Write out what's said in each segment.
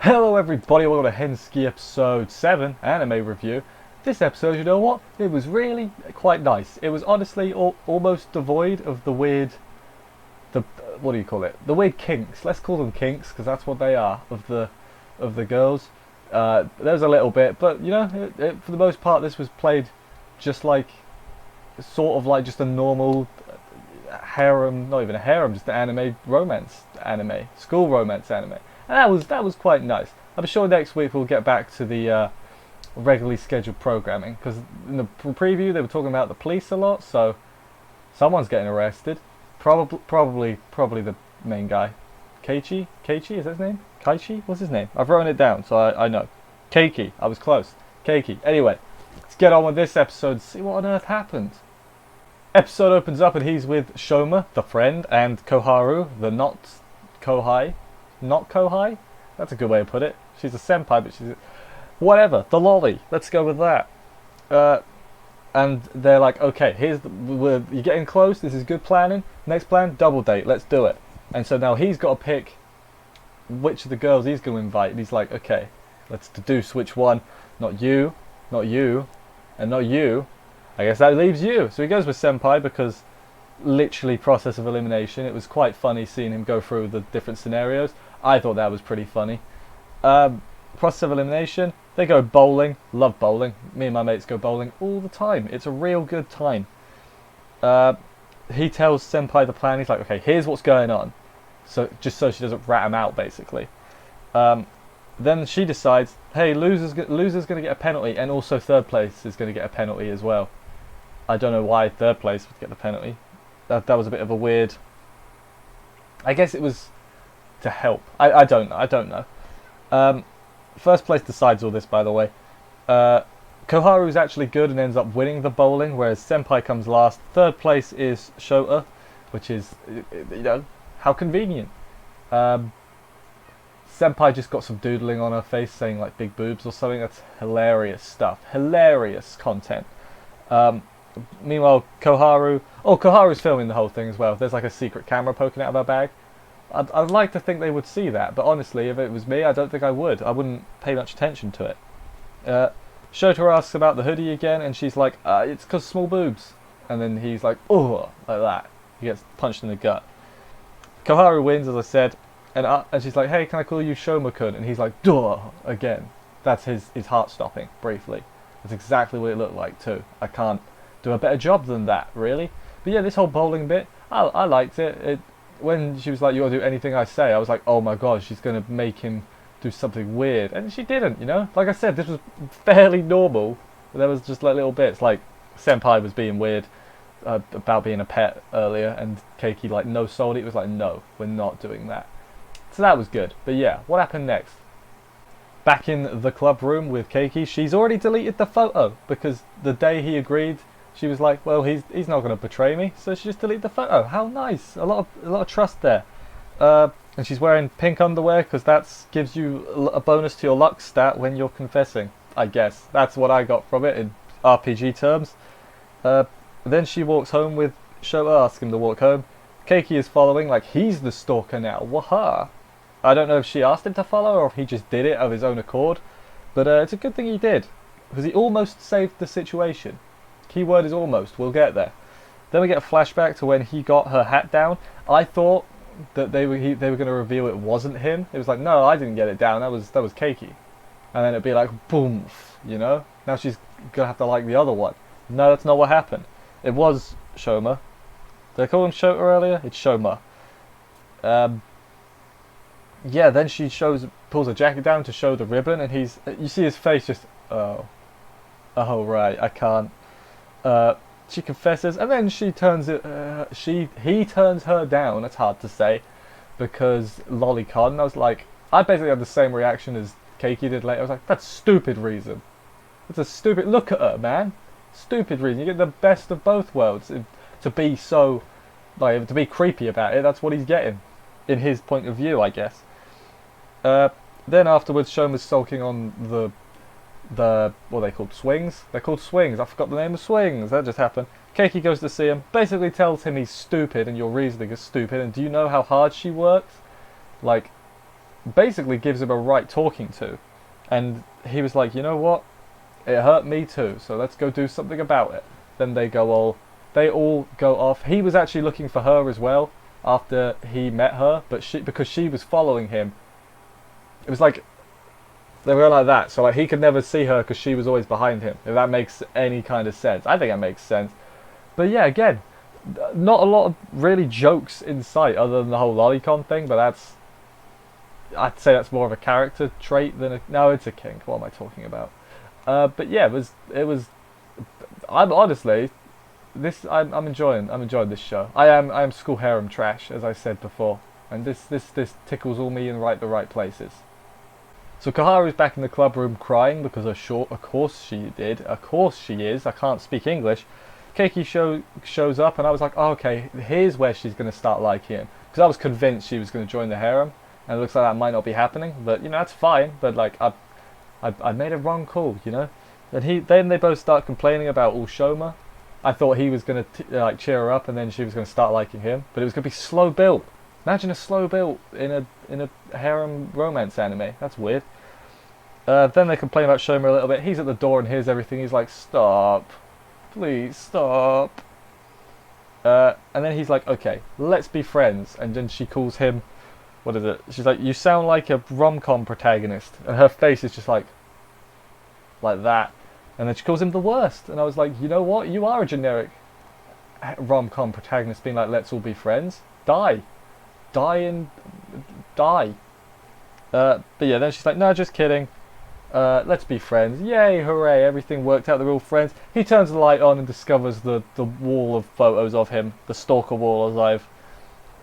Hello everybody, welcome to Hensuki episode 7 anime review. This episode, you know what? It was really quite nice. It was honestly almost devoid of the weird, what do you call it? The weird kinks. Let's call them kinks because that's what they are of the girls. There's a little bit, but you know, for the most part, this was played just like, sort of like just a normal harem, not even a harem, just an anime romance anime, school romance anime. And that was quite nice. I'm sure next week we'll get back to the regularly scheduled programming because in the preview they were talking about the police a lot, so someone's getting arrested. Probably the main guy. Keiki? Is that his name? Keiki? What's his name? I've written it down so I know. Keiki. I was close. Keiki. Anyway, let's get on with this episode and see what on earth happened. Episode opens up and he's with Shoma, the friend, and Koharu, the not Kohai. Not Kohai? That's a good way to put it. She's a senpai, but she's whatever. The lolly. Let's go with that. And they're like, okay, you're getting close. This is good planning. Next plan, double date. Let's do it. And so now he's got to pick which of the girls he's going to invite. And he's like, okay, let's deduce which one. Not you, and not you. I guess that leaves you. So he goes with senpai because literally process of elimination. It was quite funny seeing him go through the different scenarios. I thought that was pretty funny. Process of elimination. They go bowling. Love bowling. Me and my mates go bowling all the time. It's a real good time. He tells senpai the plan. He's like, okay, here's what's going on. So just so she doesn't rat him out, basically. Then she decides, hey, loser's going to get a penalty, and also third place is going to get a penalty as well. I don't know why third place would get the penalty. That was a bit of a weird. I guess it was to help. I don't know. First place decides all this, by the way. Koharu's actually good and ends up winning the bowling, whereas senpai comes last. Third place is Shota, which is, you know, how convenient. Senpai just got some doodling on her face saying like big boobs or something. That's hilarious stuff. Hilarious content. Meanwhile, Koharu's filming the whole thing as well. There's like a secret camera poking out of her bag. I'd like to think they would see that, but honestly, if it was me, I don't think I would. I wouldn't pay much attention to it. Shota asks about the hoodie again, and she's like, it's because small boobs. And then he's like, oh, like that. He gets punched in the gut. Koharu wins, as I said, and she's like, hey, can I call you Shoma-kun? And he's like, duh, again. That's his heart stopping, briefly. That's exactly what it looked like, too. I can't do a better job than that, really. But yeah, this whole bowling bit, I liked it. When she was like, you gotta do anything I say, I was like, oh my god, she's gonna make him do something weird. And she didn't, you know? Like I said, this was fairly normal. There was just like little bits, like senpai was being weird about being a pet earlier, and Keiki like no sold it. It was like, no, we're not doing that. So that was good. But yeah, what happened next? Back in the club room with Keiki, she's already deleted the photo because the day he agreed, she was like, well, he's not going to betray me, so she just deleted the photo. How nice. A lot of trust there. And she's wearing pink underwear because that gives you a bonus to your luck stat when you're confessing, I guess. That's what I got from it in RPG terms. Then she walks home with Shota, asking him to walk home. Keiki is following like he's the stalker now. Waha. I don't know if she asked him to follow or if he just did it of his own accord. But it's a good thing he did, because he almost saved the situation. Keyword is almost. We'll get there. Then we get a flashback to when he got her hat down. I thought that they were going to reveal it wasn't him. It was like, no, I didn't get it down. That was Keiki. And then it'd be like, boom, you know. Now she's gonna have to like the other one. No, that's not what happened. It was Shoma. Did I call him Shota earlier? It's Shoma. Yeah. Then she pulls her jacket down to show the ribbon, and you see his face just, oh right, I can't. She confesses, and then he turns her down. It's hard to say because lolicon. And I was like, I basically had the same reaction as Keiki did later. I was like, that's stupid reason. It's a stupid. Look at her, man. Stupid reason. You get the best of both worlds. To be so, like, to be creepy about it. That's what he's getting, in his point of view, I guess. Then afterwards, Shoma's sulking on the what are they called? Swings? They're called swings. I forgot the name of swings. That just happened. Keiki goes to see him, basically tells him he's stupid and your reasoning is stupid, and do you know how hard she works? Like, basically gives him a right talking to. And he was like, you know what? It hurt me too, so let's go do something about it. Then they all go off. He was actually looking for her as well after he met her, but because she was following him, it was like they were like that. So like he could never see her because she was always behind him. If that makes any kind of sense, I think that makes sense. But yeah, again, not a lot of really jokes in sight other than the whole lolicon thing. But I'd say that's more of a character trait than no, it's a kink. What am I talking about? But yeah, it was. I'm honestly, I'm enjoying this show. I am school harem trash, as I said before, and this tickles all me in the right places. So Kaharu's back in the club room crying because of course she did. Of course she is. I can't speak English. Keiki shows up, and I was like, oh, okay, here's where she's going to start liking him, because I was convinced she was going to join the harem, and it looks like that might not be happening. But you know, that's fine. But like I made a wrong call, you know. And then they both start complaining about Ulshoma. I thought he was going to like cheer her up, and then she was going to start liking him. But it was going to be slow build. Imagine a slow build in a harem romance anime. That's weird. Then they complain about Shoma a little bit. He's at the door and hears everything. He's like, stop. Please stop. And then he's like, okay, let's be friends. And then she calls him, what is it? She's like, you sound like a rom-com protagonist. And her face is just like that. And then she calls him the worst. And I was like, you know what? You are a generic rom-com protagonist being like, let's all be friends. Die. Die. But yeah, then she's like, no, just kidding. Let's be friends. Yay, hooray, everything worked out, they're all friends. He turns the light on and discovers the wall of photos of him, the stalker wall, as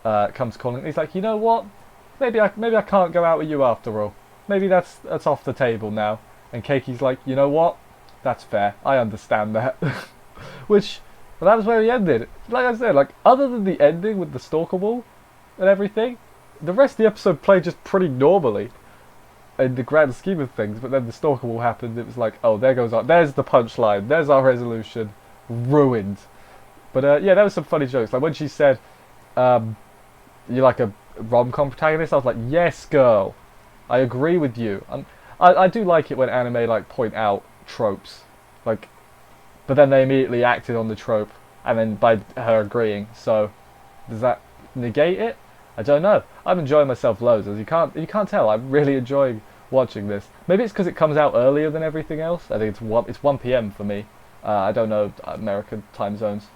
I've come to call it. He's like, you know what? Maybe I can't go out with you after all. Maybe that's off the table now. And Keiki's like, you know what? That's fair. I understand that. Which, well, that was where he ended. Like I said, like other than the ending with the stalker wall and everything, the rest of the episode played just pretty normally in the grand scheme of things. But then the stalker wall happened. It was like, oh, there's the punchline. There's our resolution. Ruined. But yeah, there was some funny jokes. Like when she said, "You like a rom-com protagonist?" I was like, yes, girl. I agree with you. I do like it when anime like point out tropes, like, but then they immediately acted on the trope, and then by her agreeing. So, does that negate it? I don't know. I'm enjoying myself loads, as you can't tell. I'm really enjoying watching this. Maybe it's because it comes out earlier than everything else. I think it's 1 p.m. for me. I don't know American time zones.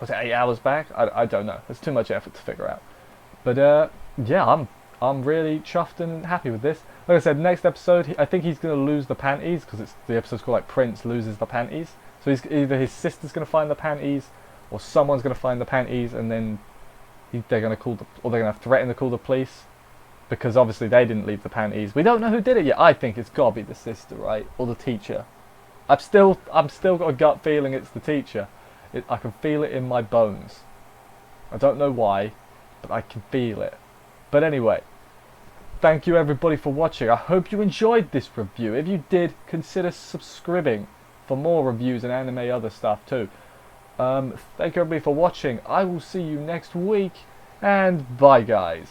Was it 8 hours back? I don't know. It's too much effort to figure out. But yeah, I'm really chuffed and happy with this. Like I said, next episode, I think he's going to lose the panties, because the episode's called like Prince Loses the Panties. So either his sister's going to find the panties, or someone's going to find the panties, and then they're going to threaten to call the police, because obviously they didn't leave the panties. We don't know who did it yet. I think it's got to be the sister, right, or the teacher. I'm still got a gut feeling it's the teacher. I can feel it in my bones. I don't know why, but I can feel it. But anyway, thank you everybody for watching. I hope you enjoyed this review. If you did, consider subscribing for more reviews and anime other stuff too. Thank you everybody for watching. I will see you next week, and bye guys.